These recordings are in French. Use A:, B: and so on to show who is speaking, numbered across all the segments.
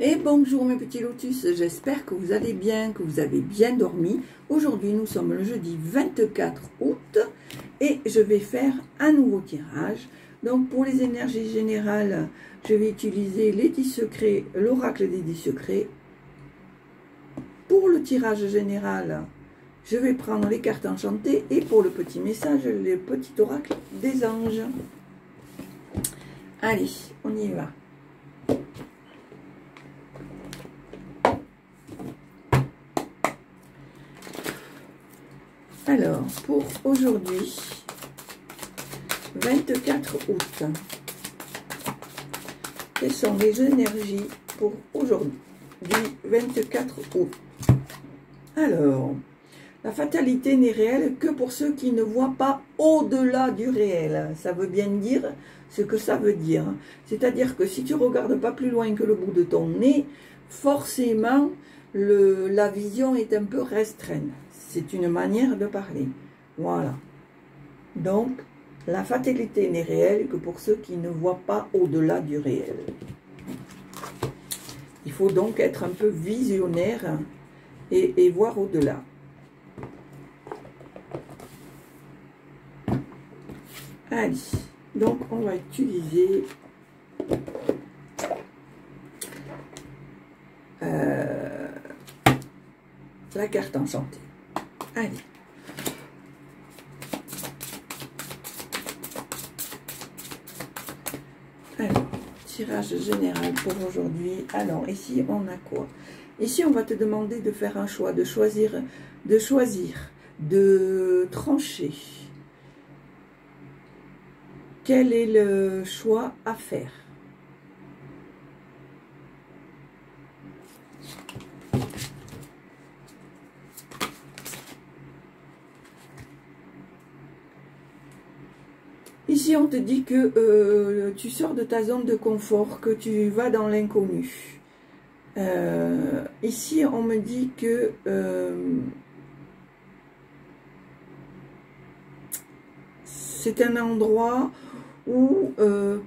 A: Et bonjour mes petits lotus, j'espère que vous allez bien, que vous avez bien dormi. Aujourd'hui nous sommes le jeudi 24 août et je vais faire un nouveau tirage. Donc pour les énergies générales, je vais utiliser les 10 secrets, l'oracle des 10 secrets. Pour le tirage général, je vais prendre les cartes enchantées et pour le petit message, le petit oracle des anges. Allez, on y va. Alors, pour aujourd'hui, 24 août, quelles sont les énergies pour aujourd'hui, 24 août? Alors, la fatalité n'est réelle que pour ceux qui ne voient pas au-delà du réel. Ça veut bien dire ce que ça veut dire. C'est-à-dire que si tu ne regardes pas plus loin que le bout de ton nez, forcément, la vision est un peu restreinte. C'est une manière de parler. Voilà. Donc, la fatalité n'est réelle que pour ceux qui ne voient pas au-delà du réel. Il faut donc être un peu visionnaire et voir au-delà. Allez, donc on va utiliser la carte enchantée. Allez. Alors, tirage général pour aujourd'hui. Alors, ici, on a quoi? Ici, on va te demander de faire un choix, de choisir, de trancher. Quel est le choix à faire? Ici, on te dit que tu sors de ta zone de confort, que tu vas dans l'inconnu. Ici, on me dit que c'est un endroit où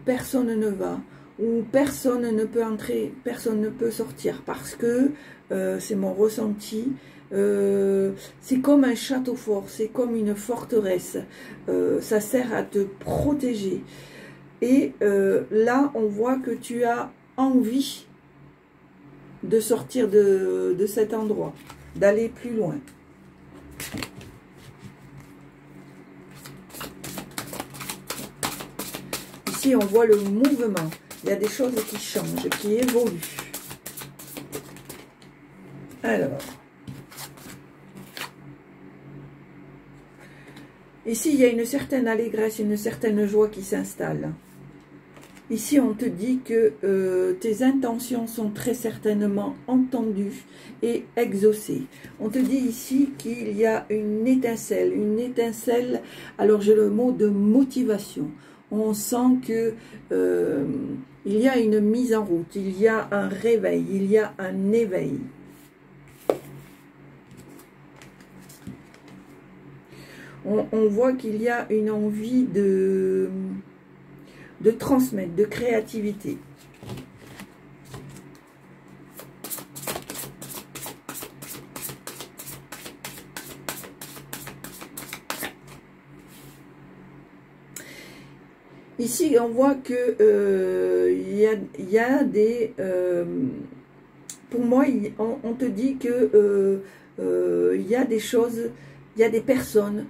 A: personne ne va, où personne ne peut entrer, personne ne peut sortir, parce que c'est mon ressenti. C'est comme un château fort, c'est comme une forteresse, ça sert à te protéger. Et là, on voit que tu as envie de sortir de cet endroit, d'aller plus loin. Ici, on voit le mouvement, il y a des choses qui changent, qui évoluent. Alors, ici, il y a une certaine allégresse, une certaine joie qui s'installe. Ici, on te dit que tes intentions sont très certainement entendues et exaucées. On te dit ici qu'il y a une étincelle, alors j'ai le mot de motivation. On sent que il y a une mise en route, il y a un réveil, il y a un éveil. On voit qu'il y a une envie de transmettre, de créativité. Ici, on voit que il y a des... pour moi, on te dit que il y a des choses, il y a des personnes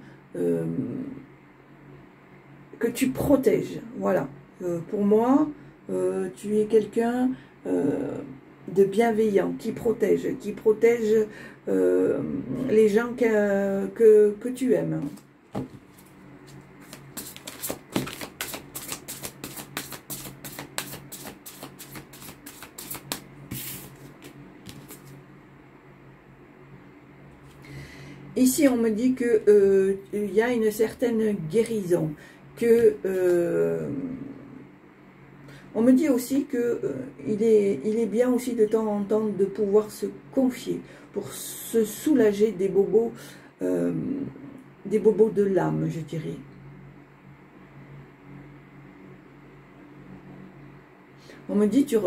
A: que tu protèges. Voilà. Pour moi, tu es quelqu'un de bienveillant, qui protège les gens que tu aimes. Ici, on me dit que il y a une certaine guérison, que on me dit aussi que il est bien aussi de temps en temps de pouvoir se confier pour se soulager des bobos de l'âme, je dirais. On me dit tu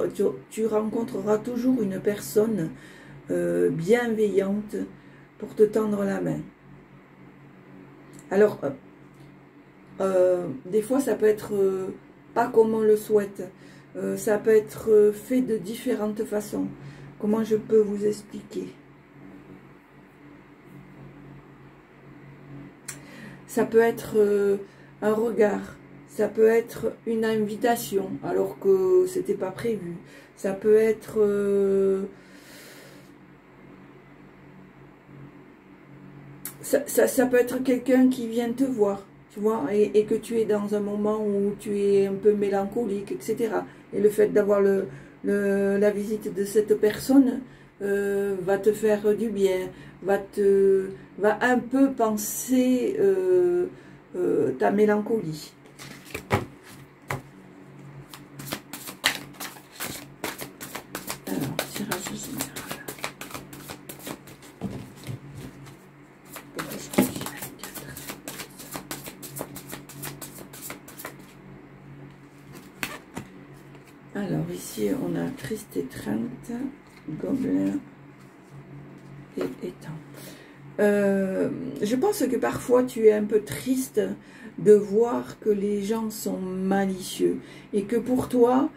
A: rencontreras toujours une personne bienveillante pour te tendre la main. Alors, des fois, ça peut être pas comme on le souhaite. Ça peut être fait de différentes façons. Comment je peux vous expliquer? Ça peut être un regard. Ça peut être une invitation, alors que c'était pas prévu. Ça peut être... ça peut être quelqu'un qui vient te voir, tu vois, et que tu es dans un moment où tu es un peu mélancolique, etc. Et le fait d'avoir la visite de cette personne va te faire du bien, va un peu penser ta mélancolie. Alors, tirage général. Alors ici on a triste étreinte, gobelin et étang. Je pense que parfois tu es un peu triste de voir que les gens sont malicieux et que pour toi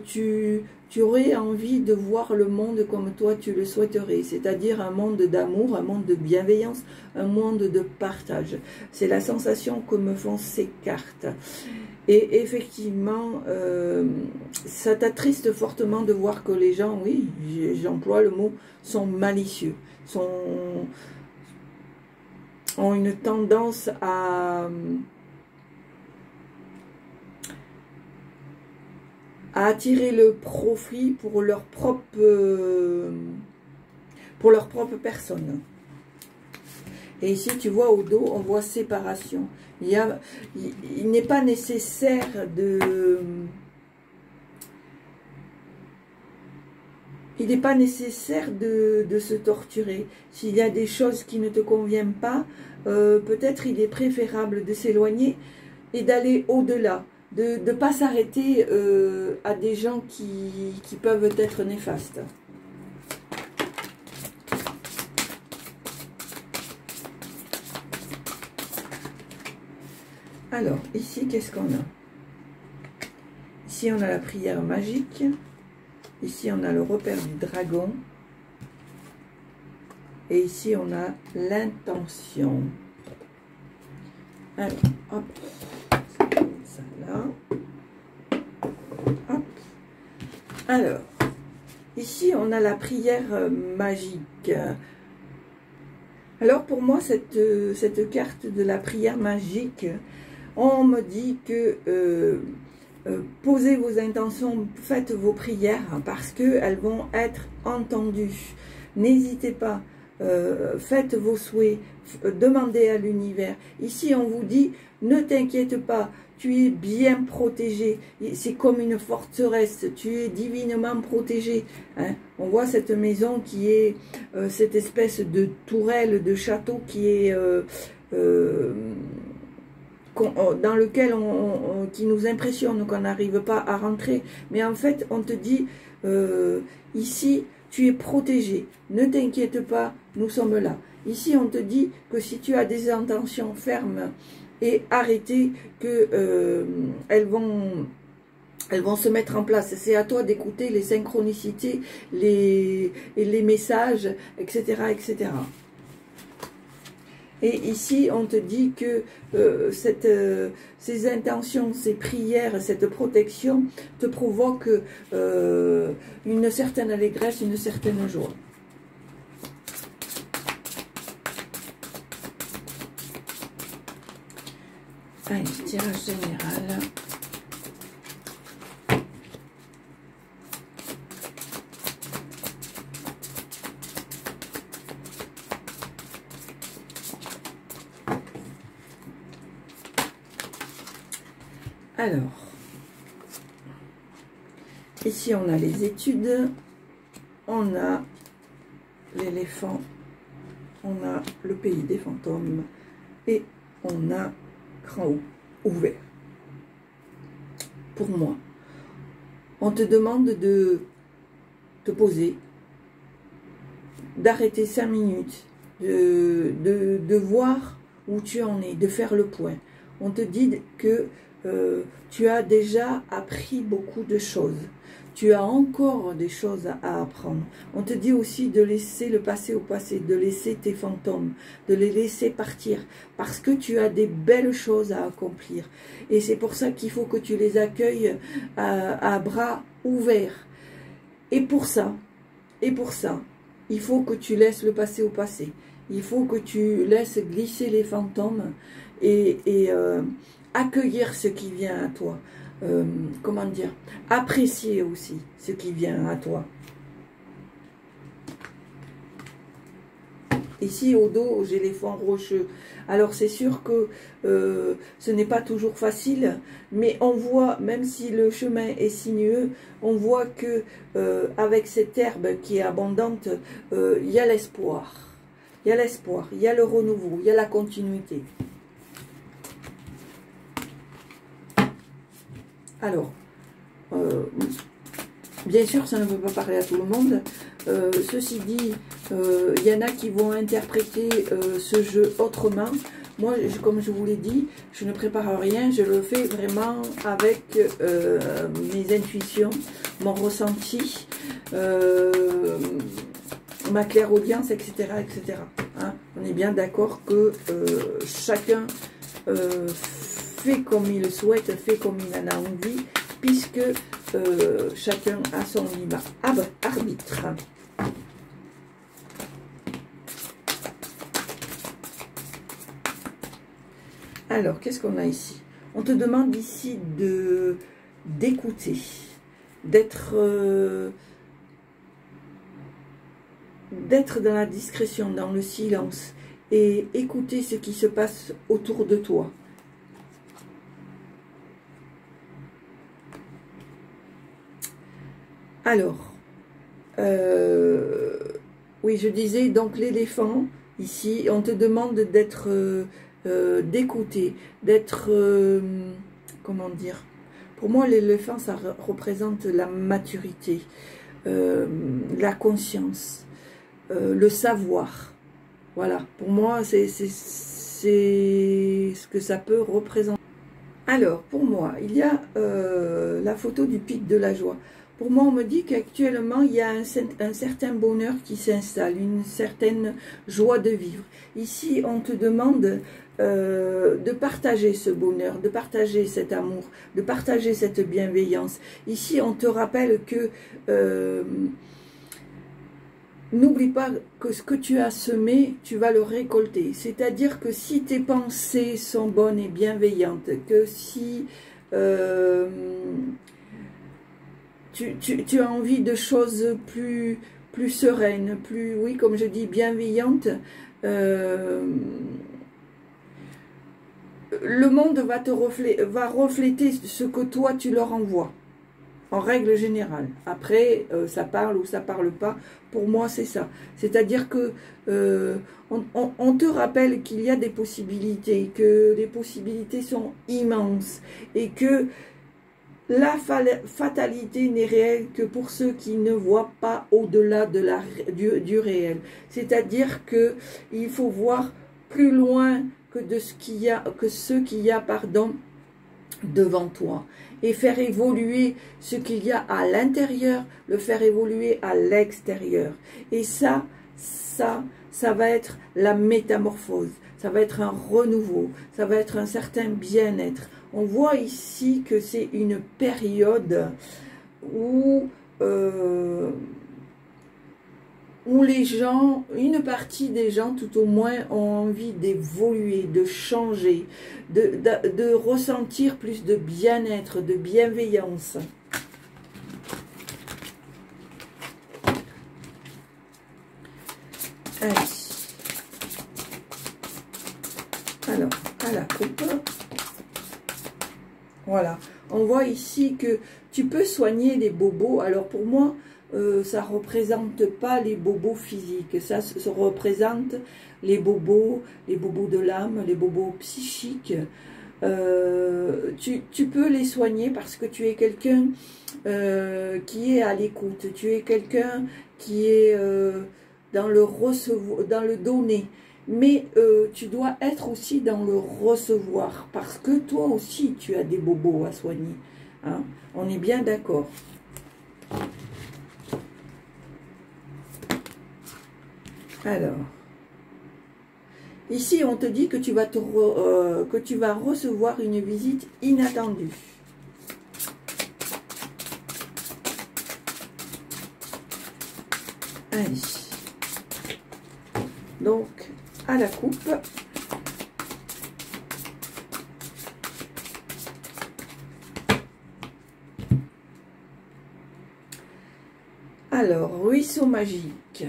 A: tu aurais envie de voir le monde comme toi tu le souhaiterais, c'est-à-dire un monde d'amour, un monde de bienveillance, un monde de partage. C'est la sensation que me font ces cartes. Et effectivement, ça t'attriste fortement de voir que les gens, oui, j'emploie le mot, sont malicieux, ont une tendance à attirer le profit pour leur propre personne. Et ici, tu vois, au dos, on voit séparation. Il n'est pas nécessaire de... Il n'est pas nécessaire de se torturer. S'il y a des choses qui ne te conviennent pas, peut-être il est préférable de s'éloigner et d'aller au-delà. De ne pas s'arrêter à des gens qui peuvent être néfastes. Alors, ici, qu'est-ce qu'on a? Ici, on a la prière magique. Ici, on a le repère du dragon. Et ici, on a l'intention. Alors, hop. Ça là. Hop. Alors, ici, on a la prière magique. Alors, pour moi, cette carte de la prière magique, on me dit que posez vos intentions, faites vos prières parce qu'elles vont être entendues. N'hésitez pas, faites vos souhaits, demandez à l'univers. Ici, on vous dit, ne t'inquiète pas, tu es bien protégé. C'est comme une forteresse, tu es divinement protégé. Hein. On voit cette maison qui est cette espèce de tourelle, de château qui est... dans lequel qui nous impressionne, qu'on n'arrive pas à rentrer. Mais en fait, on te dit, ici, tu es protégé. Ne t'inquiète pas, nous sommes là. Ici, on te dit que si tu as des intentions fermes et arrêtées, que elles vont se mettre en place. C'est à toi d'écouter les synchronicités, les messages, etc., etc. Et ici, on te dit que ces intentions, ces prières, cette protection te provoquent une certaine allégresse, une certaine joie. Allez, tirage général. Alors, ici on a les études, on a l'éléphant, on a le pays des fantômes et on a grand ouvert. Pour moi, On te demande de te poser, d'arrêter 5 minutes, de voir où tu en es, de faire le point. On te dit que tu as déjà appris beaucoup de choses. Tu as encore des choses à apprendre. On te dit aussi de laisser le passé au passé, de laisser tes fantômes, de les laisser partir, parce que tu as des belles choses à accomplir. Et c'est pour ça qu'il faut que tu les accueilles à bras ouverts. Et pour ça, il faut que tu laisses le passé au passé. Il faut que tu laisses glisser les fantômes et accueillir ce qui vient à toi. Comment dire, apprécier aussi ce qui vient à toi. Ici au dos, j'ai les fonds rocheux. Alors c'est sûr que ce n'est pas toujours facile, mais on voit, même si le chemin est sinueux, on voit que avec cette herbe qui est abondante, il y a l'espoir. Il y a l'espoir, il y a le renouveau, il y a la continuité. Alors, bien sûr, ça ne veut pas parler à tout le monde. Ceci dit, il y en a qui vont interpréter ce jeu autrement. Moi, comme je vous l'ai dit, je ne prépare rien. Je le fais vraiment avec mes intuitions, mon ressenti, ma clairaudience, etc. etc. Hein, on est bien d'accord que chacun fait comme il le souhaite, fait comme il en a envie, puisque chacun a son libre arbitre. Alors, qu'est-ce qu'on a ici? On te demande ici d'écouter, d'être dans la discrétion, dans le silence, et écouter ce qui se passe autour de toi. Alors, oui, je disais, donc l'éléphant, ici, on te demande d'être, d'écouter, d'être, comment dire, pour moi l'éléphant, ça représente la maturité, la conscience, le savoir. Voilà, pour moi, c'est ce que ça peut représenter. Alors, pour moi, il y a la photo du pic de la joie. Pour moi, on me dit qu'actuellement, il y a un certain bonheur qui s'installe, une certaine joie de vivre. Ici, on te demande de partager ce bonheur, de partager cet amour, de partager cette bienveillance. Ici, on te rappelle que n'oublie pas que ce que tu as semé, tu vas le récolter. C'est-à-dire que si tes pensées sont bonnes et bienveillantes, que si tu as envie de choses plus sereines, plus, oui, comme je dis, bienveillantes, le monde va refléter ce que toi tu leur envoies, en règle générale. Après, ça parle ou ça parle pas, pour moi c'est ça. C'est-à-dire que on te rappelle qu'il y a des possibilités, que les possibilités sont immenses, et que la fatalité n'est réelle que pour ceux qui ne voient pas au-delà du réel. C'est-à-dire que il faut voir plus loin que ce qu'il y a, devant toi, et faire évoluer ce qu'il y a à l'intérieur, le faire évoluer à l'extérieur. Et ça va être la métamorphose, ça va être un renouveau, ça va être un certain bien-être. On voit ici que c'est une période où les gens, une partie des gens tout au moins, ont envie d'évoluer, de changer, de ressentir plus de bien-être, de bienveillance. Allez. Alors, à la coupe. Voilà. On voit ici que tu peux soigner les bobos. Alors pour moi, ça ne représente pas les bobos physiques. Ça représente les bobos de l'âme, les bobos psychiques. tu peux les soigner parce que tu es quelqu'un qui est à l'écoute, tu es quelqu'un qui est dans le recevoir, dans le donner, mais tu dois être aussi dans le recevoir parce que toi aussi tu as des bobos à soigner, hein? On est bien d'accord. Alors, ici on te dit que tu vas recevoir une visite inattendue. Allez. Donc, à la coupe. Alors, ruisseau magique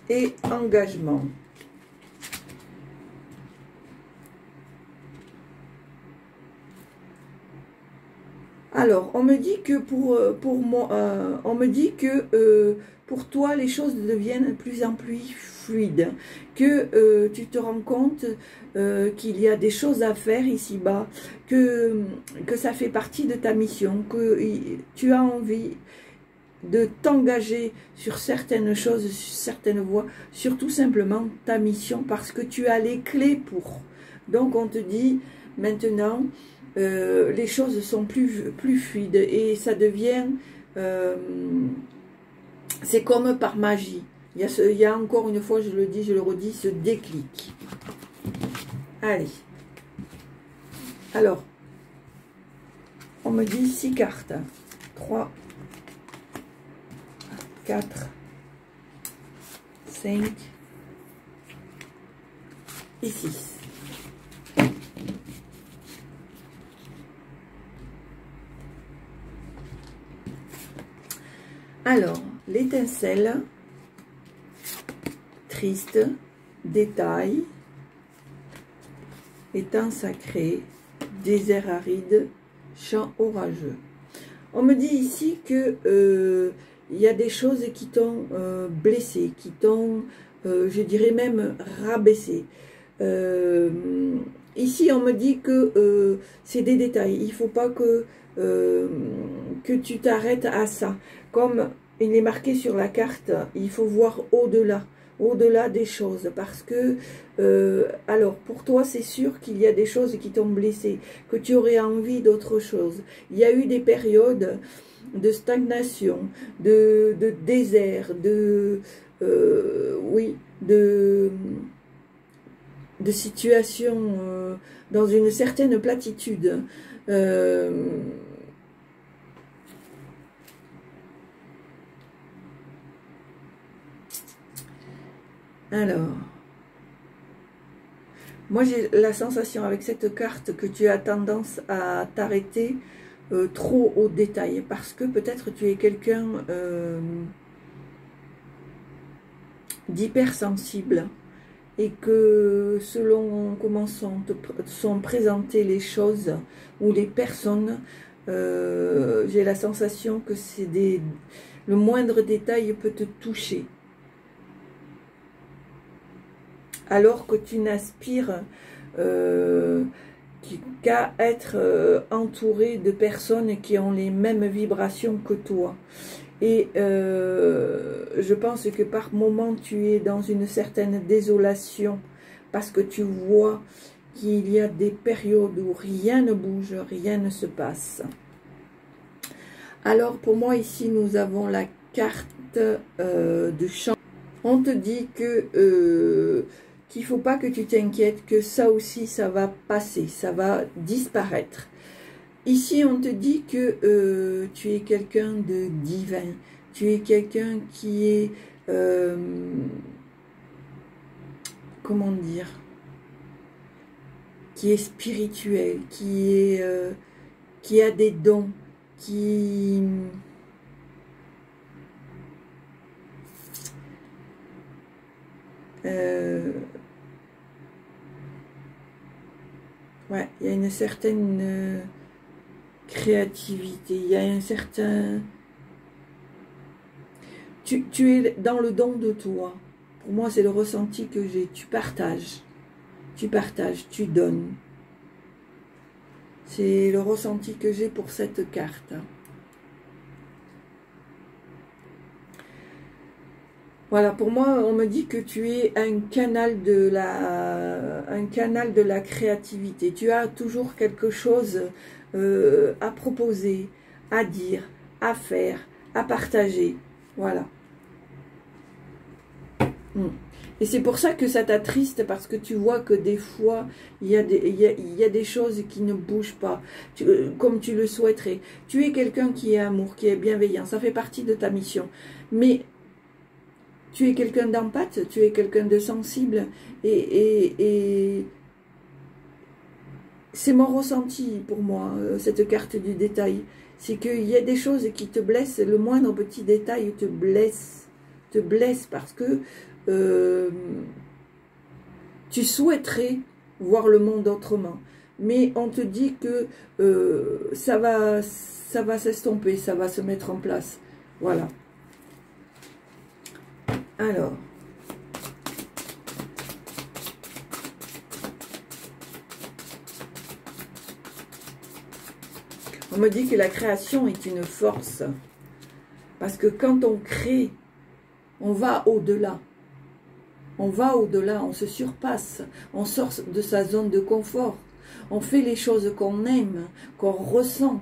A: et engagement. Alors, on me dit que pour moi, on me dit que pour toi, les choses deviennent de plus en plus fluides, que tu te rends compte qu'il y a des choses à faire ici-bas, que ça fait partie de ta mission, que tu as envie de t'engager sur certaines choses, sur certaines voies, sur tout simplement ta mission, parce que tu as les clés pour. Donc, on te dit maintenant... les choses sont plus fluides et ça devient, c'est comme par magie. Il y a encore une fois, je le dis, je le redis, ce déclic. Allez. Alors, on me dit 6 cartes. 3, 4, 5 et 6. Alors, l'étincelle, triste, détail, étang sacré, désert aride, champ orageux. On me dit ici que il y a des choses qui t'ont blessé, qui t'ont, je dirais même, rabaissé. Ici, on me dit que c'est des détails. Il ne faut pas que tu t'arrêtes à ça. Comme il est marqué sur la carte, il faut voir au-delà des choses. Parce que, alors, pour toi, c'est sûr qu'il y a des choses qui t'ont blessé, que tu aurais envie d'autre chose. Il y a eu des périodes de stagnation, de désert, oui, de situation dans une certaine platitude. Alors, moi j'ai la sensation avec cette carte que tu as tendance à t'arrêter trop au détail, parce que peut-être tu es quelqu'un d'hypersensible et que selon comment sont présentées les choses ou les personnes, j'ai la sensation que c'est le moindre détail peut te toucher. Alors que tu n'aspires qu'à être entouré de personnes qui ont les mêmes vibrations que toi. Et je pense que par moment, tu es dans une certaine désolation parce que tu vois qu'il y a des périodes où rien ne bouge, rien ne se passe. Alors, pour moi, ici, nous avons la carte du champ. On te dit que qu'il ne faut pas que tu t'inquiètes, que ça aussi, ça va passer, ça va disparaître. Ici, on te dit que tu es quelqu'un de divin, tu es quelqu'un qui est, comment dire, qui est spirituel, qui a des dons, ouais, il y a une certaine créativité, il y a un certain... Tu es dans le don de toi. Pour moi, c'est le ressenti que j'ai. Tu partages, tu donnes. C'est le ressenti que j'ai pour cette carte. Voilà, pour moi, on me dit que tu es un canal de la créativité. Tu as toujours quelque chose à proposer, à dire, à faire, à partager. Voilà. Et c'est pour ça que ça t'attriste, parce que tu vois que des fois, il y a des choses qui ne bougent pas, comme tu le souhaiterais. Tu es quelqu'un qui est amour, qui est bienveillant, ça fait partie de ta mission. Mais tu es quelqu'un d'empathe, tu es quelqu'un de sensible, et c'est mon ressenti pour moi, cette carte du détail. C'est qu'il y a des choses qui te blessent, le moindre petit détail te blesse parce que tu souhaiterais voir le monde autrement. Mais on te dit que ça va s'estomper, ça va se mettre en place. Voilà. Alors. On me dit que la création est une force. Parce que quand on crée, on va au-delà. On va au-delà, on se surpasse. On sort de sa zone de confort. On fait les choses qu'on aime, qu'on ressent.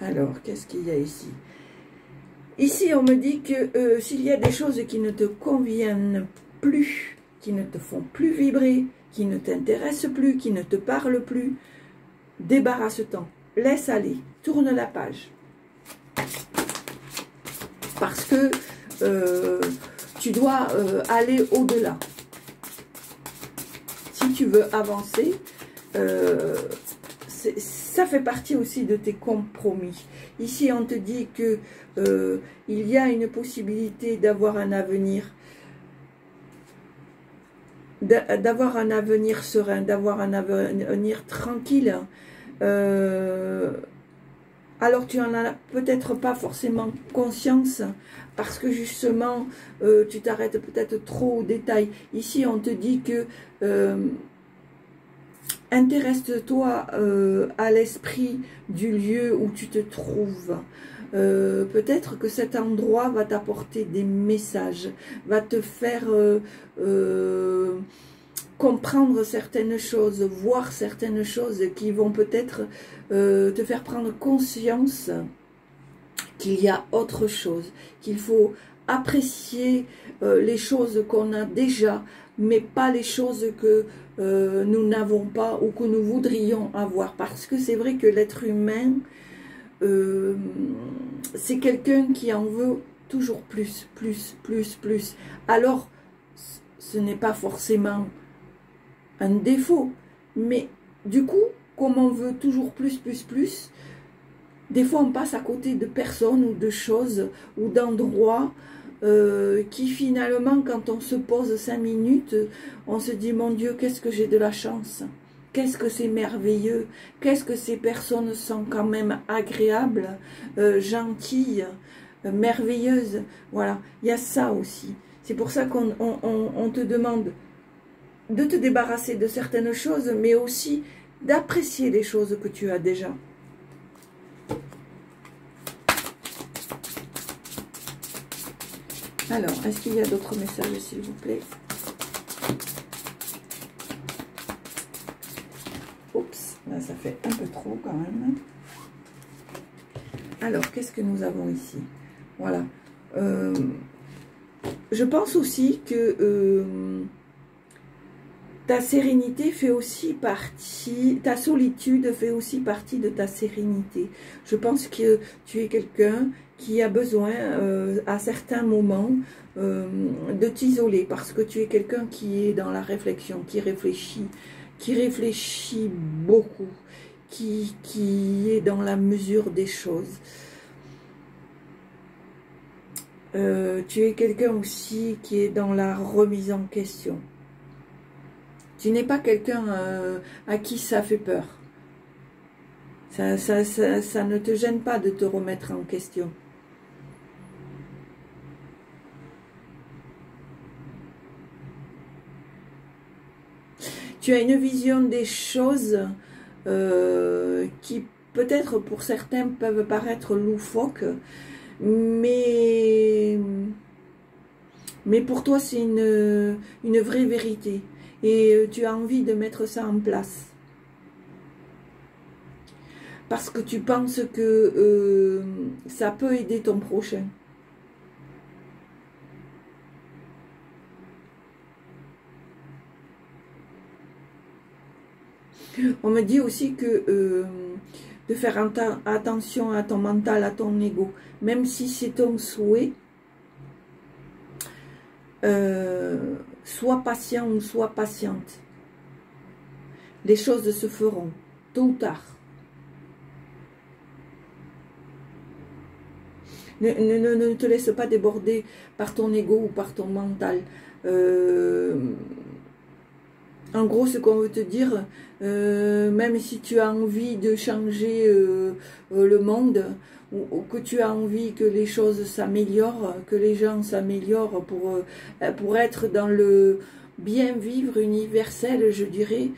A: Alors, qu'est-ce qu'il y a ici? Ici, on me dit que s'il y a des choses qui ne te conviennent plus, qui ne te font plus vibrer, qui ne t'intéressent plus, qui ne te parlent plus, débarrasse-t'en, laisse aller, tourne la page. Parce que tu dois aller au-delà. Si tu veux avancer, ça fait partie aussi de tes compromis. Ici, on te dit que il y a une possibilité d'avoir un avenir, serein, d'avoir un avenir tranquille. Alors tu en as peut-être pas forcément conscience, parce que justement tu t'arrêtes peut-être trop aux détails. Ici on te dit que intéresse-toi à l'esprit du lieu où tu te trouves. Peut-être que cet endroit va t'apporter des messages, va te faire comprendre certaines choses, voir certaines choses qui vont peut-être te faire prendre conscience qu'il y a autre chose, qu'il faut apprécier les choses qu'on a déjà, mais pas les choses que nous n'avons pas ou que nous voudrions avoir. Parce que c'est vrai que l'être humain, c'est quelqu'un qui en veut toujours plus, plus, plus, plus. Alors, ce n'est pas forcément un défaut, mais du coup, comme on veut toujours plus, plus, plus, des fois on passe à côté de personnes ou de choses ou d'endroits qui finalement, quand on se pose 5 minutes, on se dit, mon Dieu, qu'est-ce que j'ai de la chance, qu'est-ce que c'est merveilleux, qu'est-ce que ces personnes sont quand même agréables, gentilles, merveilleuses. Voilà, il y a ça aussi. C'est pour ça qu'on te demande de te débarrasser de certaines choses, mais aussi d'apprécier les choses que tu as déjà. Alors, est-ce qu'il y a d'autres messages, s'il vous plaît? Oups, là ça fait un peu trop quand même. Alors, qu'est-ce que nous avons ici? Voilà. Je pense aussi que ta sérénité fait aussi partie, ta solitude fait aussi partie de ta sérénité. Je pense que tu es quelqu'un qui a besoin à certains moments de t'isoler, parce que tu es quelqu'un qui est dans la réflexion, qui réfléchit beaucoup, qui est dans la mesure des choses. Tu es quelqu'un aussi qui est dans la remise en question. Tu n'es pas quelqu'un à qui ça fait peur. Ça ne te gêne pas de te remettre en question. Tu Tu as une vision des choses qui peut-être pour certains peuvent paraître loufoques, mais pour toi c'est une vraie vérité et tu as envie de mettre ça en place. Parce que tu penses que ça peut aider ton prochain. On me dit aussi que de faire attention à ton mental, à ton ego, même si c'est ton souhait, sois patient ou sois patiente. Les choses se feront, tôt ou tard. Ne te laisse pas déborder par ton ego ou par ton mental. En gros, ce qu'on veut te dire, même si tu as envie de changer le monde, ou que tu as envie que les choses s'améliorent, que les gens s'améliorent pour être dans le bien vivre universel, je dirais,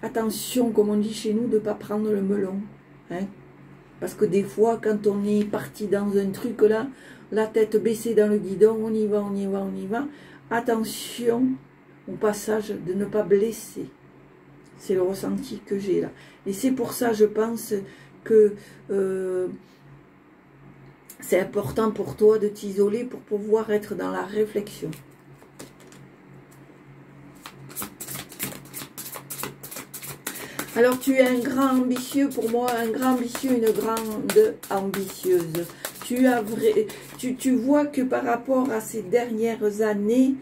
A: attention, comme on dit chez nous, de ne pas prendre le melon. Hein. Parce que des fois, quand on est parti dans un truc là, la tête baissée dans le guidon, on y va, on y va, on y va. Attention au passage de ne pas blesser. C'est le ressenti que j'ai là. Et c'est pour ça, je pense, que c'est important pour toi de t'isoler pour pouvoir être dans la réflexion. Alors, tu es un grand ambitieux, pour moi, un grand ambitieux, une grande ambitieuse. Tu vois que par rapport à ces dernières années,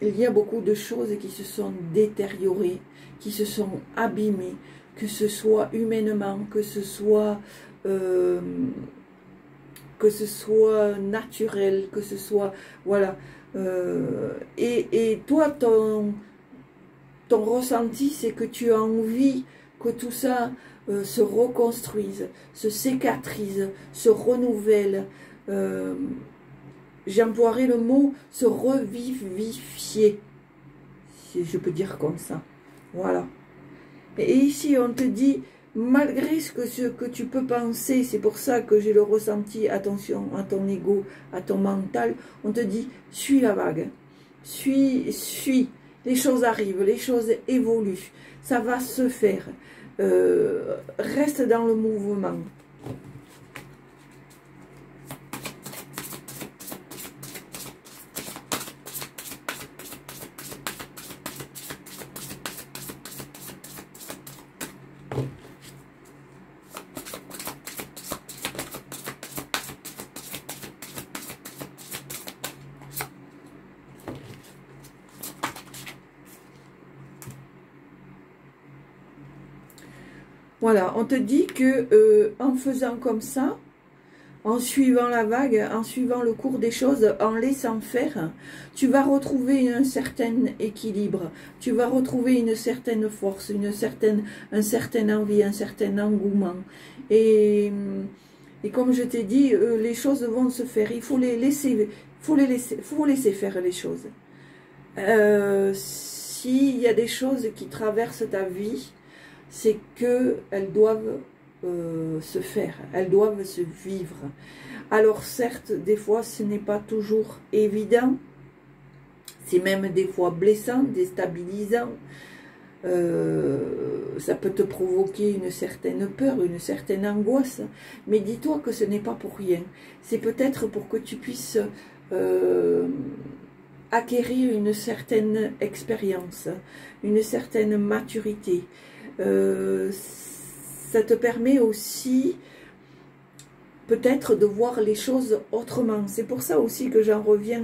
A: il y a beaucoup de choses qui se sont détériorées, qui se sont abîmées, que ce soit humainement, que ce soit naturel, que ce soit, voilà. Et toi, ton ressenti, c'est que tu as envie que tout ça se reconstruise, se cicatrise, se renouvelle. J'emploierai le mot se revivifier, si je peux dire comme ça. Voilà. Et ici, on te dit, malgré ce que tu peux penser, c'est pour ça que j'ai le ressenti, attention à ton ego, à ton mental, on te dit, suis la vague, suis, les choses arrivent, les choses évoluent, ça va se faire, reste dans le mouvement. Voilà, on te dit que en faisant comme ça, en suivant la vague, en suivant le cours des choses, en laissant faire, tu vas retrouver un certain équilibre, tu vas retrouver une certaine force, un certain envie, un certain engouement. Et comme je t'ai dit, les choses vont se faire, il faut laisser faire les choses. S'il y a des choses qui traversent ta vie, c'est qu'elles doivent se faire, elles doivent se vivre. Alors certes, des fois, ce n'est pas toujours évident, c'est même des fois blessant, déstabilisant, ça peut te provoquer une certaine peur, une certaine angoisse, mais dis-toi que ce n'est pas pour rien, c'est peut-être pour que tu puisses acquérir une certaine expérience, une certaine maturité. Ça te permet aussi peut-être de voir les choses autrement. C'est pour ça aussi que j'en reviens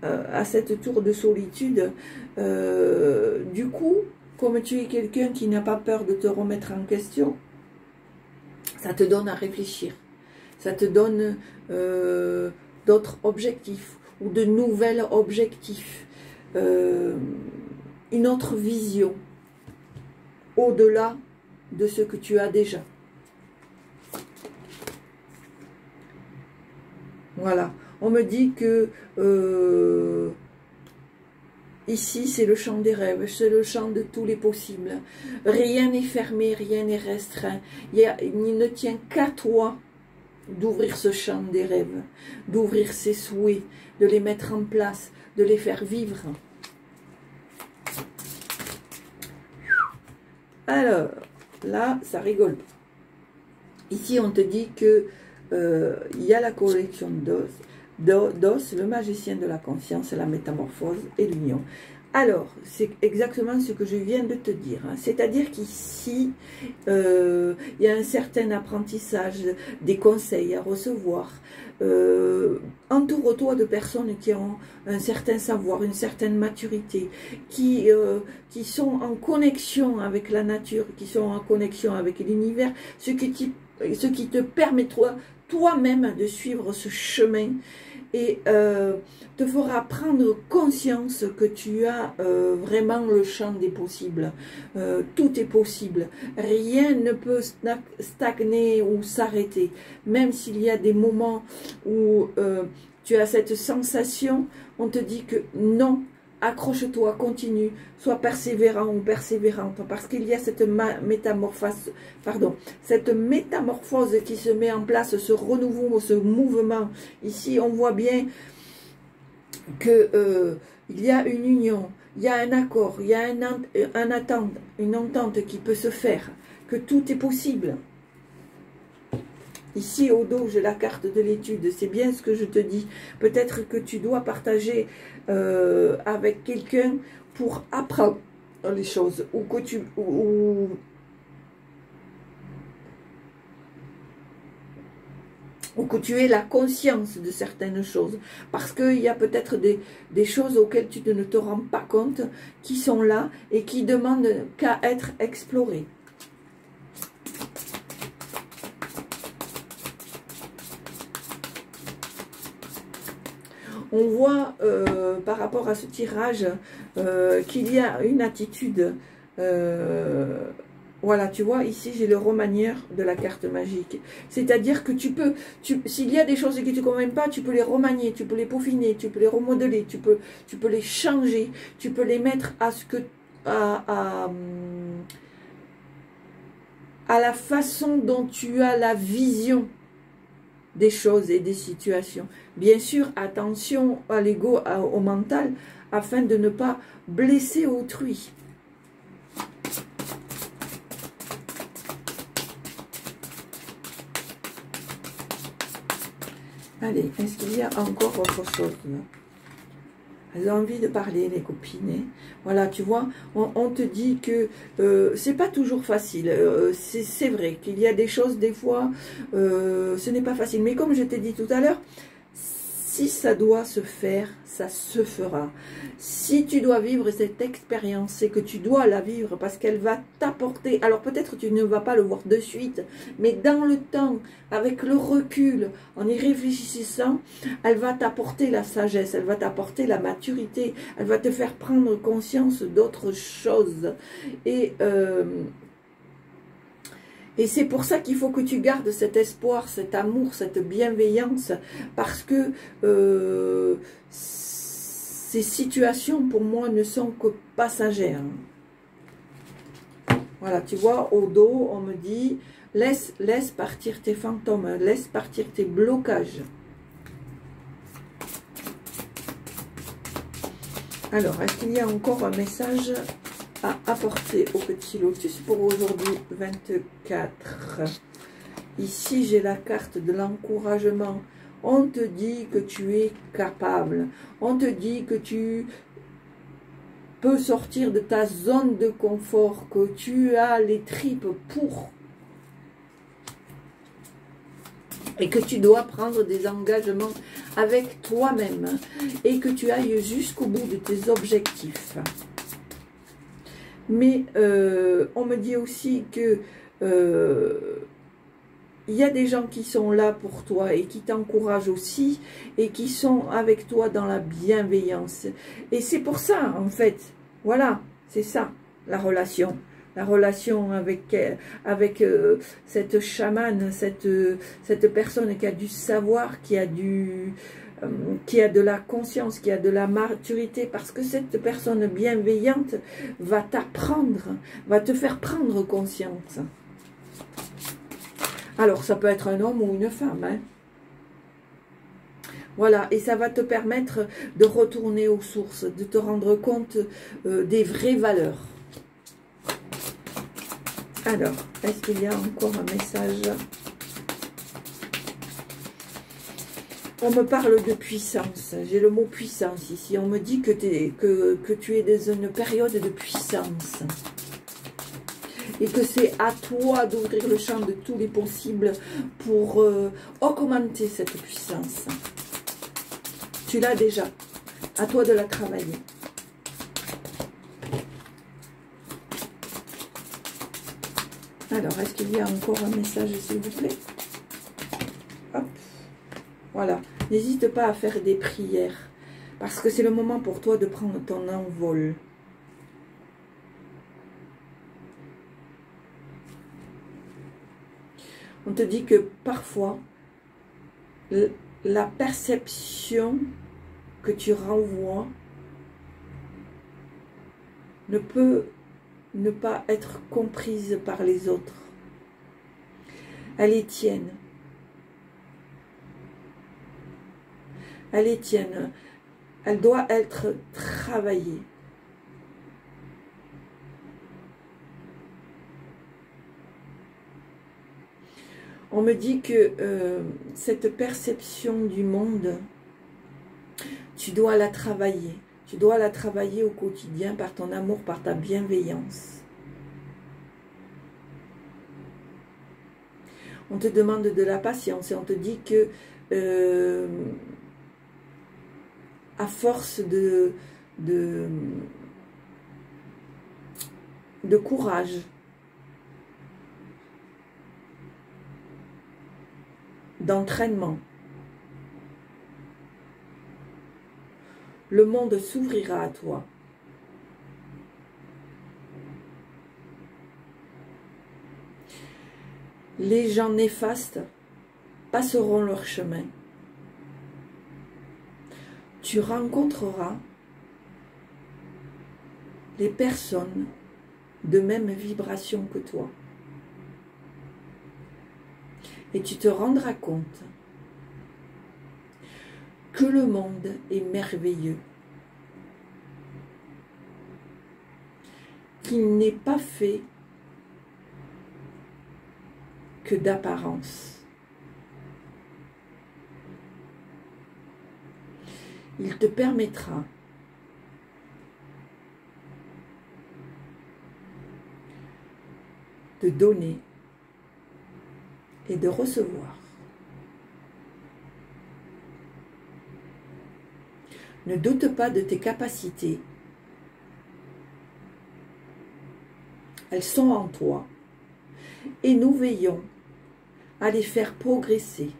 A: à cette tour de solitude. Du coup, comme tu es quelqu'un qui n'a pas peur de te remettre en question, ça te donne à réfléchir. Ça te donne d'autres objectifs ou de nouveaux objectifs. Une autre vision au-delà de ce que tu as déjà. Voilà. On me dit que ici, c'est le champ des rêves, c'est le champ de tous les possibles. Rien n'est fermé, rien n'est restreint. Il ne tient qu'à toi d'ouvrir ce champ des rêves, d'ouvrir ses souhaits, de les mettre en place, de les faire vivre. Alors, là, ça rigole. Ici, on te dit que il y a la collection d'os, le magicien de la conscience, la métamorphose et l'union. Alors, c'est exactement ce que je viens de te dire. Hein. C'est-à-dire qu'ici, il y a un certain apprentissage, des conseils à recevoir. Entoure-toi de personnes qui ont un certain savoir, une certaine maturité, qui sont en connexion avec la nature, qui sont en connexion avec l'univers, ce qui te permet toi-même de suivre ce chemin et te fera prendre conscience que tu as vraiment le champ des possibles. Tout est possible. Rien ne peut stagner ou s'arrêter. Même s'il y a des moments où tu as cette sensation, on te dit que non, accroche-toi, continue, sois persévérant ou persévérante, parce qu'il y a cette métamorphose qui se met en place, ce renouveau, ce mouvement. Ici, on voit bien que il y a une union, il y a un accord, il y a une entente qui peut se faire, que tout est possible. Ici, au dos, j'ai la carte de l'étude. C'est bien ce que je te dis. Peut-être que tu dois partager avec quelqu'un pour apprendre les choses. Ou que tu aies la conscience de certaines choses. Parce qu'il y a peut-être des choses auxquelles tu ne te rends pas compte, qui sont là et qui demandent qu'à être explorées. On voit par rapport à ce tirage qu'il y a une attitude. Voilà, tu vois, ici j'ai le remanieur de la carte magique. C'est-à-dire que s'il y a des choses qui ne te conviennent pas, tu peux les remanier, tu peux les peaufiner, tu peux les remodeler, tu peux les changer, tu peux les mettre à la façon dont tu as la vision des choses et des situations. Bien sûr, attention à l'ego, au mental, afin de ne pas blesser autrui. Allez, est-ce qu'il y a encore autre chose là? Elles ont envie de parler, les copines. Hein. Voilà, tu vois, on te dit que c'est pas toujours facile. C'est vrai qu'il y a des choses, des fois, ce n'est pas facile. Mais comme je t'ai dit tout à l'heure, si ça doit se faire, ça se fera. Si tu dois vivre cette expérience, c'est que tu dois la vivre parce qu'elle va t'apporter. Alors peut-être tu ne vas pas le voir de suite, mais dans le temps, avec le recul, en y réfléchissant, elle va t'apporter la sagesse, elle va t'apporter la maturité, elle va te faire prendre conscience d'autres choses. Et c'est pour ça qu'il faut que tu gardes cet espoir, cet amour, cette bienveillance, parce que ces situations, pour moi, ne sont que passagères. Voilà, tu vois, au dos, on me dit, laisse partir tes fantômes, laisse partir tes blocages. Alors, est-ce qu'il y a encore un message à apporter au petit lotus pour aujourd'hui 24? Ici, j'ai la carte de l'encouragement. On te dit que tu es capable. On te dit que tu peux sortir de ta zone de confort, que tu as les tripes pour. Et que tu dois prendre des engagements avec toi-même. Et que tu ailles jusqu'au bout de tes objectifs. Mais on me dit aussi que il y a des gens qui sont là pour toi et qui t'encouragent aussi et qui sont avec toi dans la bienveillance. Et c'est pour ça, en fait, voilà, c'est ça, la relation. La relation avec cette chamane, cette personne qui a du savoir, qui a qui a de la conscience, qui a de la maturité, parce que cette personne bienveillante va t'apprendre, va te faire prendre conscience. Alors, ça peut être un homme ou une femme, hein. Voilà, et ça va te permettre de retourner aux sources, de te rendre compte des vraies valeurs. Alors, est-ce qu'il y a encore un message? On me parle de puissance. J'ai le mot puissance ici. On me dit que tu es dans une période de puissance. Et que c'est à toi d'ouvrir le champ de tous les possibles pour augmenter cette puissance. Tu l'as déjà. À toi de la travailler. Alors, est-ce qu'il y a encore un message, s'il vous plaît? Hop. Voilà. N'hésite pas à faire des prières. Parce que c'est le moment pour toi de prendre ton envol. On te dit que parfois, la perception que tu renvoies ne peut ne pas être comprise par les autres. Elle est tienne. Elle est tienne. Elle doit être travaillée. On me dit que cette perception du monde, tu dois la travailler. Tu dois la travailler au quotidien par ton amour, par ta bienveillance. On te demande de la patience et on te dit que à force de courage, d'entraînement, le monde s'ouvrira à toi. Les gens néfastes passeront leur chemin. Tu rencontreras les personnes de même vibration que toi. Et tu te rendras compte que le monde est merveilleux, qu'il n'est pas fait que d'apparence. Il te permettra de donner et de recevoir. Ne doute pas de tes capacités. Elles sont en toi. Et nous veillons à les faire progresser.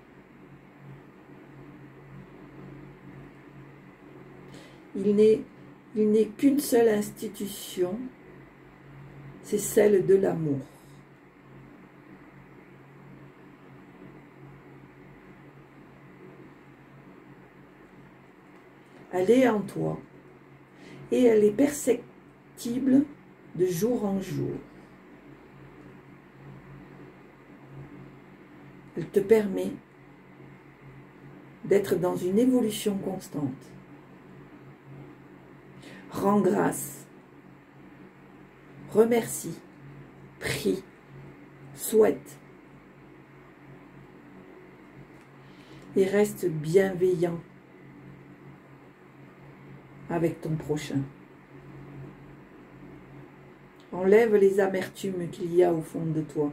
A: Il n'est qu'une seule institution, c'est celle de l'amour. Elle est en toi et elle est perceptible de jour en jour. Elle te permet d'être dans une évolution constante. Rends grâce, remercie, prie, souhaite et reste bienveillant avec ton prochain. Enlève les amertumes qu'il y a au fond de toi.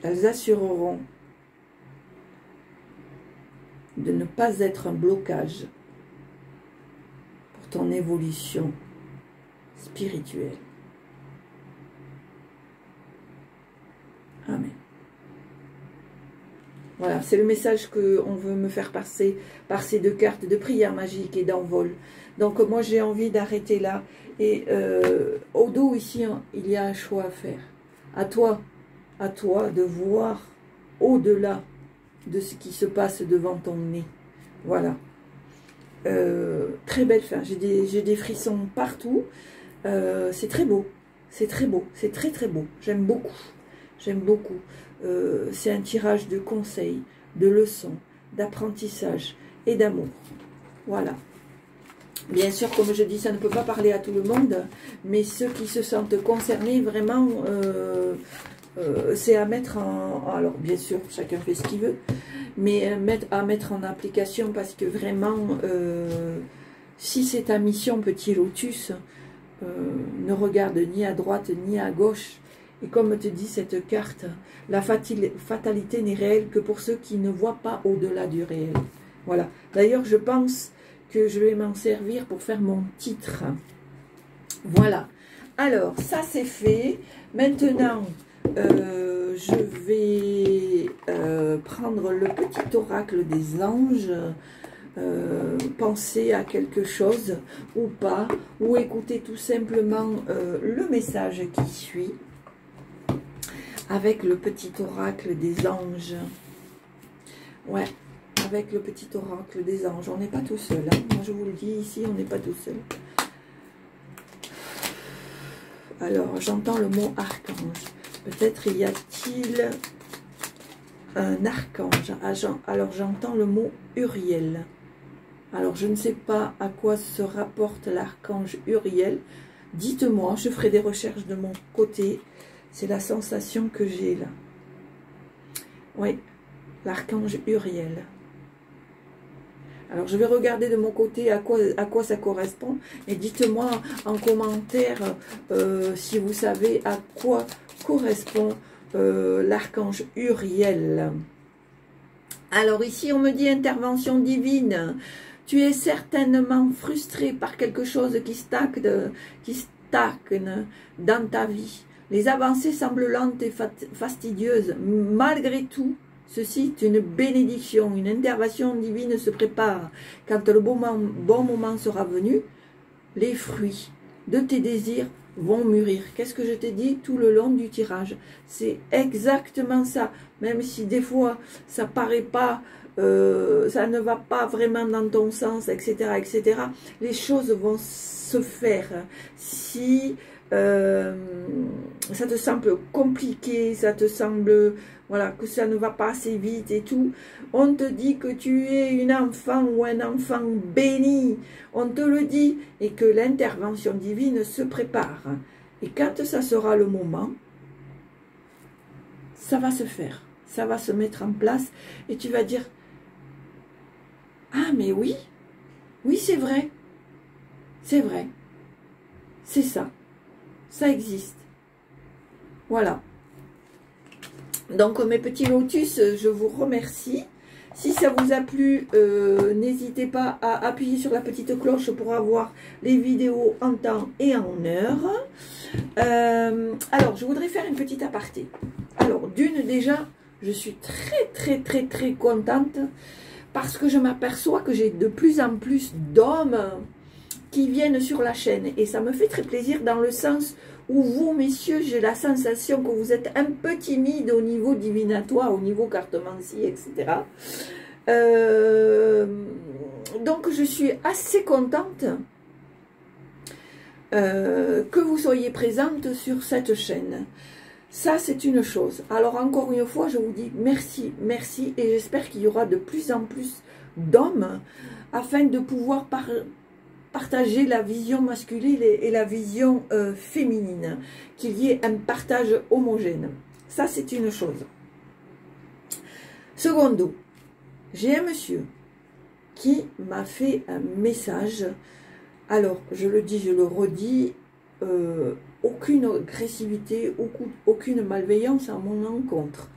A: Elles assureront de ne pas être un blocage pour ton évolution spirituelle. Amen. Voilà, c'est le message qu'on veut me faire passer par ces deux cartes de prière magique et d'envol. Donc moi j'ai envie d'arrêter là. Et au dos ici, il y a un choix à faire. À toi de voir au-delà de ce qui se passe devant ton nez. Voilà. Très belle fin. J'ai des frissons partout. C'est très beau. C'est très beau. C'est très très beau. J'aime beaucoup. J'aime beaucoup. C'est un tirage de conseils, de leçons, d'apprentissage et d'amour. Voilà. Bien sûr, comme je dis, ça ne peut pas parler à tout le monde, mais ceux qui se sentent concernés, vraiment, c'est à mettre en... Alors, bien sûr, chacun fait ce qu'il veut, mais à mettre en application, parce que vraiment, si c'est ta mission, petit lotus, ne regarde ni à droite ni à gauche. Et comme te dit cette carte, la fatalité n'est réelle que pour ceux qui ne voient pas au-delà du réel. Voilà. D'ailleurs, je pense que je vais m'en servir pour faire mon titre. Voilà. Alors, ça c'est fait. Maintenant, je vais prendre le petit oracle des anges, penser à quelque chose ou pas, ou écouter tout simplement le message qui suit avec le petit oracle des anges. Ouais, avec le petit oracle des anges. On n'est pas tout seul, hein. Moi je vous le dis ici, on n'est pas tout seul. Alors, j'entends le mot archange. Peut-être y a-t-il un archange. Alors, j'entends le mot Uriel. Alors, je ne sais pas à quoi se rapporte l'archange Uriel. Dites-moi, je ferai des recherches de mon côté. C'est la sensation que j'ai là. Oui, l'archange Uriel. Alors, je vais regarder de mon côté à quoi ça correspond. Et dites-moi en commentaire si vous savez à quoi correspond l'archange Uriel. Alors, ici, on me dit intervention divine. Tu es certainement frustré par quelque chose qui stagne dans ta vie. Les avancées semblent lentes et fastidieuses. Malgré tout, ceci est une bénédiction. Une intervention divine se prépare. Quand le bon moment sera venu, les fruits de tes désirs vont mûrir. Qu'est-ce que je t'ai dit tout le long du tirage? C'est exactement ça. Même si des fois, ça paraît pas... ça ne va pas vraiment dans ton sens, etc., etc. Les choses vont se faire. Si ça te semble compliqué, ça te semble, voilà, que ça ne va pas assez vite et tout, on te dit que tu es une enfant ou un enfant béni, on te le dit, et que l'intervention divine se prépare. Et quand ça sera le moment, ça va se faire, ça va se mettre en place, et tu vas dire, ah mais oui, oui c'est vrai, c'est ça, ça existe. Voilà. Donc mes petits lotus, je vous remercie. Si ça vous a plu, n'hésitez pas à appuyer sur la petite cloche pour avoir les vidéos en temps et en heure. Alors, je voudrais faire une petite aparté. Alors, d'une déjà, je suis très contente parce que je m'aperçois que j'ai de plus en plus d'hommes qui viennent sur la chaîne. Et ça me fait très plaisir dans le sens où vous, messieurs, j'ai la sensation que vous êtes un peu timide au niveau divinatoire, au niveau cartomancie, etc. Donc, je suis assez contente que vous soyez présente sur cette chaîne. Ça, c'est une chose. Alors, encore une fois, je vous dis merci, merci, et j'espère qu'il y aura de plus en plus d'hommes afin de pouvoir partager la vision masculine et la vision féminine, qu'il y ait un partage homogène. Ça, c'est une chose. Secondo, j'ai un monsieur qui m'a fait un message. Alors, je le dis, je le redis, aucune agressivité, aucune malveillance à mon encontre.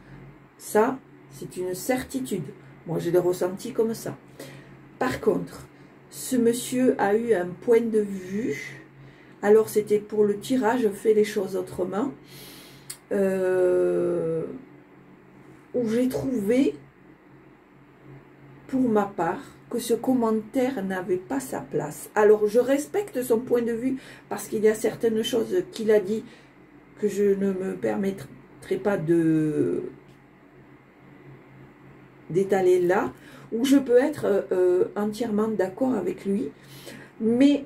A: Ça, c'est une certitude. Moi, je l'ai ressenti comme ça. Par contre, ce monsieur a eu un point de vue. Alors, c'était pour le tirage, je fais les choses autrement. Où j'ai trouvé, pour ma part, que ce commentaire n'avait pas sa place. Alors, je respecte son point de vue parce qu'il y a certaines choses qu'il a dit que je ne me permettrai pas d'étaler là, où je peux être entièrement d'accord avec lui. Mais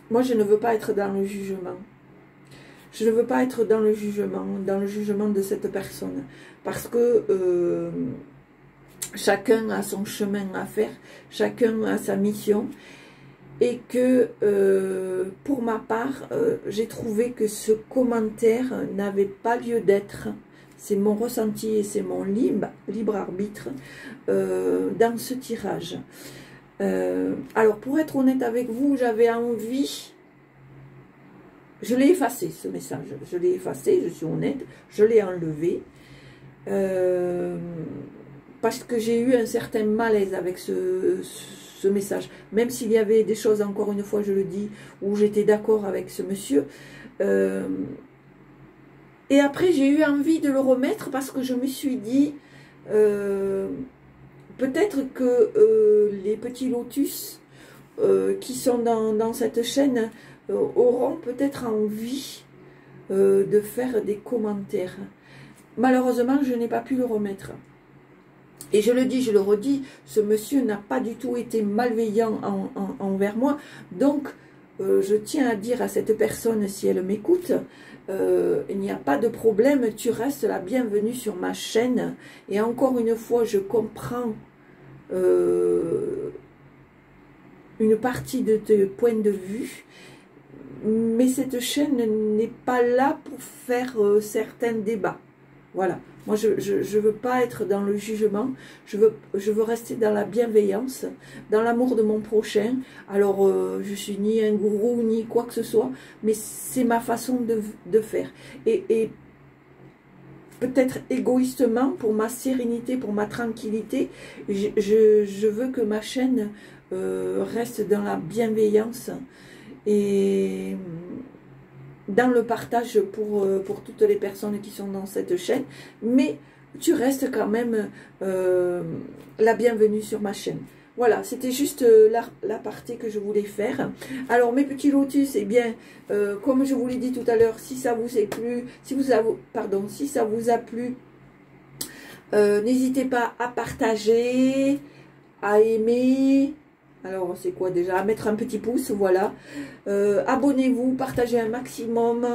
A: moi, je ne veux pas être dans le jugement. Je ne veux pas être dans le jugement de cette personne. Parce que chacun a son chemin à faire, chacun a sa mission. Et que, pour ma part, j'ai trouvé que ce commentaire n'avait pas lieu d'être. C'est mon ressenti et c'est mon libre arbitre dans ce tirage. Alors, pour être honnête avec vous, j'avais envie... Je l'ai effacé, ce message. Je l'ai effacé, je suis honnête. Je l'ai enlevé. Parce que j'ai eu un certain malaise avec ce message. Même s'il y avait des choses, encore une fois, je le dis, où j'étais d'accord avec ce monsieur. Et après, j'ai eu envie de le remettre parce que je me suis dit... peut-être que les petits lotus qui sont dans cette chaîne auront peut-être envie de faire des commentaires. Malheureusement, je n'ai pas pu le remettre. Et je le dis, je le redis, ce monsieur n'a pas du tout été malveillant envers moi. Donc, je tiens à dire à cette personne, si elle m'écoute, il n'y a pas de problème, tu restes la bienvenue sur ma chaîne. Et encore une fois, je comprends une partie de tes points de vue, mais cette chaîne n'est pas là pour faire certains débats. Voilà, moi je veux pas être dans le jugement, je veux rester dans la bienveillance, dans l'amour de mon prochain. Alors je suis ni un gourou ni quoi que ce soit, mais c'est ma façon de faire. Et peut-être égoïstement, pour ma sérénité, pour ma tranquillité, je veux que ma chaîne reste dans la bienveillance et dans le partage pour toutes les personnes qui sont dans cette chaîne, mais tu restes quand même la bienvenue sur ma chaîne. Voilà, c'était juste la partie que je voulais faire. Alors, mes petits lotus, eh bien, comme je vous l'ai dit tout à l'heure, si ça vous a plu, si ça vous a plu, n'hésitez pas à partager, à aimer. Alors, c'est quoi déjà? À mettre un petit pouce, voilà. Abonnez-vous, partagez un maximum.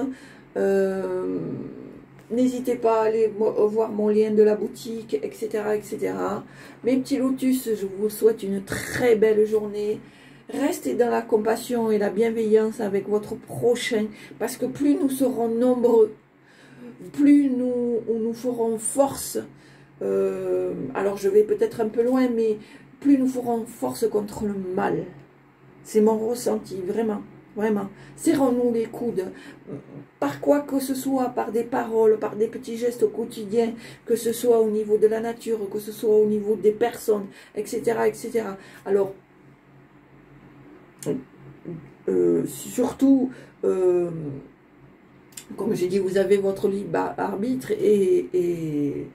A: N'hésitez pas à aller voir mon lien de la boutique, etc., etc. Mes petits lotus, je vous souhaite une très belle journée. Restez dans la compassion et la bienveillance avec votre prochain, parce que plus nous serons nombreux, plus nous ferons force. Alors, je vais peut-être un peu loin, mais plus nous ferons force contre le mal. C'est mon ressenti, vraiment. Vraiment, serrons-nous les coudes, par quoi que ce soit, par des paroles, par des petits gestes au quotidien, que ce soit au niveau de la nature, que ce soit au niveau des personnes, etc., etc. Alors, surtout, comme j'ai dit, vous avez votre libre arbitre et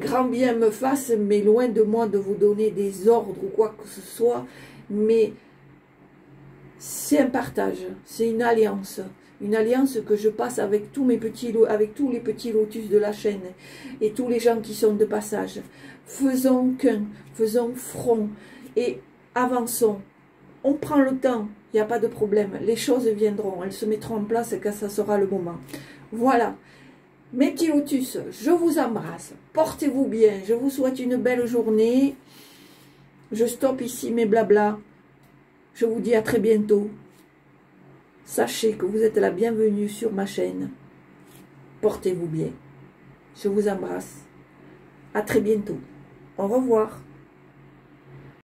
A: grand bien me fasse, mais loin de moi de vous donner des ordres ou quoi que ce soit, mais c'est un partage, c'est une alliance que je passe avec tous les petits lotus de la chaîne et tous les gens qui sont de passage. Faisons qu'un, faisons front et avançons. On prend le temps, il n'y a pas de problème. Les choses viendront, elles se mettront en place quand ça sera le moment. Voilà. Mes petits lotus, je vous embrasse. Portez-vous bien. Je vous souhaite une belle journée. Je stoppe ici mes blabla. Je vous dis à très bientôt. Sachez que vous êtes la bienvenue sur ma chaîne. Portez-vous bien. Je vous embrasse. À très bientôt. Au revoir.